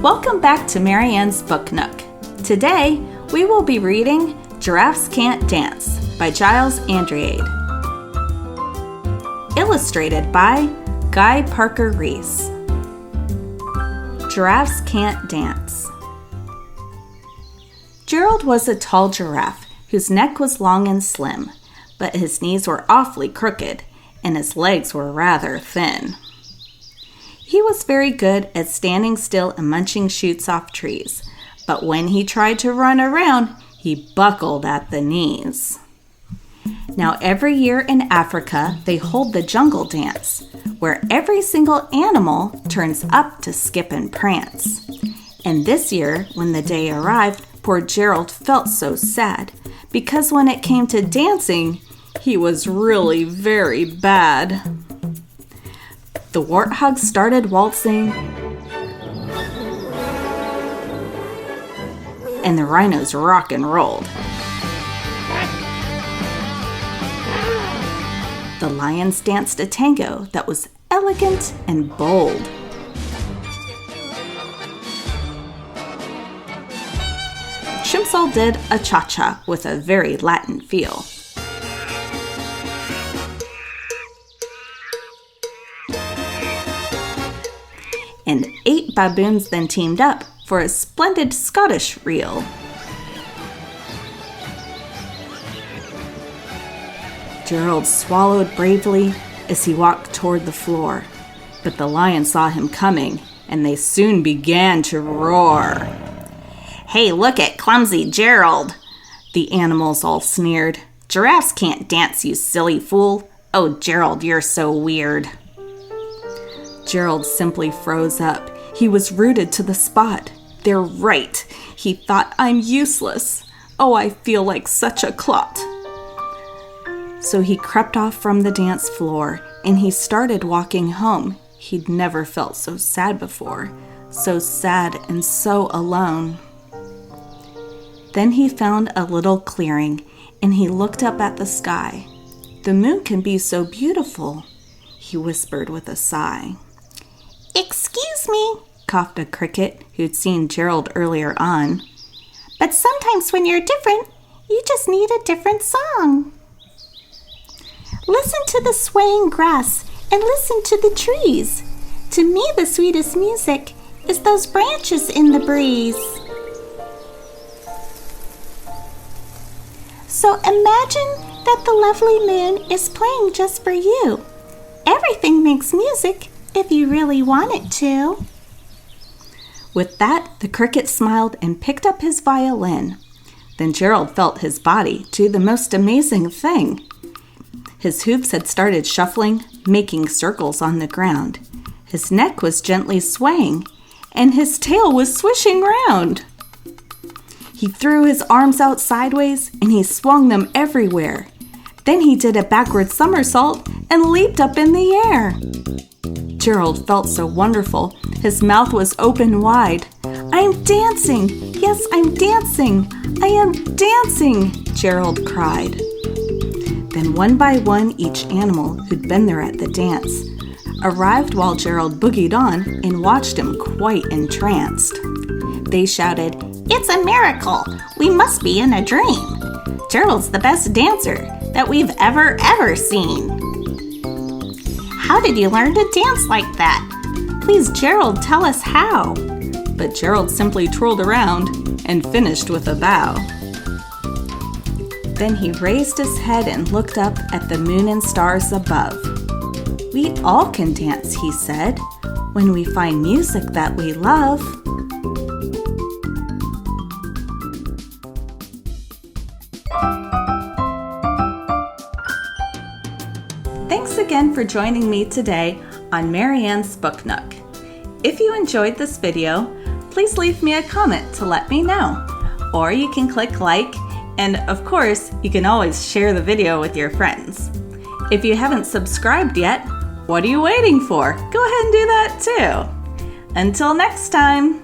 Welcome back to Marianne's Book Nook. Today, we will be reading Giraffes Can't Dance by Giles Andrede. Illustrated by Parker-Rees. Giraffes Can't Dance. Gerald was a tall giraffe whose neck was long and slim, but his knees were awfully crooked and his legs were rather thin. He was very good at standing still and munching shoots off trees, but when he tried to run around, he buckled at the knees. Now every year in Africa, they hold the jungle dance, where every single animal turns up to skip and prance. And this year, when the day arrived, poor Gerald felt so sad, because when it came to dancing, he was really very bad. The warthogs started waltzing, and the rhinos rock and rolled. The lions danced a tango that was elegant and bold. Chimps all did a cha-cha with a very Latin feel. And 8 baboons then teamed up for a splendid Scottish reel. Gerald swallowed bravely as he walked toward the floor, but the lions saw him coming, and they soon began to roar. "Hey, look at clumsy Gerald!" the animals all sneered. "Giraffes can't dance, you silly fool! Oh, Gerald, you're so weird!" Gerald simply froze up. He was rooted to the spot. "They're right," he thought. "I'm useless. Oh, I feel like such a clot." So he crept off from the dance floor and he started walking home. He'd never felt so sad before, so sad and so alone. Then he found a little clearing and he looked up at the sky. "The moon can be so beautiful," he whispered with a sigh. "Excuse me," coughed a cricket who'd seen Gerald earlier on, "but sometimes when you're different, you just need a different song. Listen to the swaying grass and listen to the trees. To me, the sweetest music is those branches in the breeze. So imagine that the lovely moon is playing just for you. Everything makes music if you really want it to." With that, the cricket smiled and picked up his violin. Then Gerald felt his body do the most amazing thing. His hooves had started shuffling, making circles on the ground. His neck was gently swaying, and his tail was swishing round. He threw his arms out sideways, and he swung them everywhere. Then he did a backward somersault and leaped up in the air. Gerald felt so wonderful. His mouth was open wide. "I'm dancing! Yes, I'm dancing! I am dancing!" Gerald cried. Then one by one, each animal who'd been there at the dance arrived while Gerald boogied on and watched him quite entranced. They shouted, "It's a miracle! We must be in a dream! Gerald's the best dancer that we've ever seen! How did you learn to dance like that? Please, Gerald, tell us how." But Gerald simply twirled around and finished with a bow. Then he raised his head and looked up at the moon and stars above. "We all can dance," he said, "when we find music that we love." Thanks again for joining me today on Marianne's Book Nook. If you enjoyed this video, please leave me a comment to let me know. Or you can click like, and of course, you can always share the video with your friends. If you haven't subscribed yet, what are you waiting for? Go ahead and do that too. Until next time.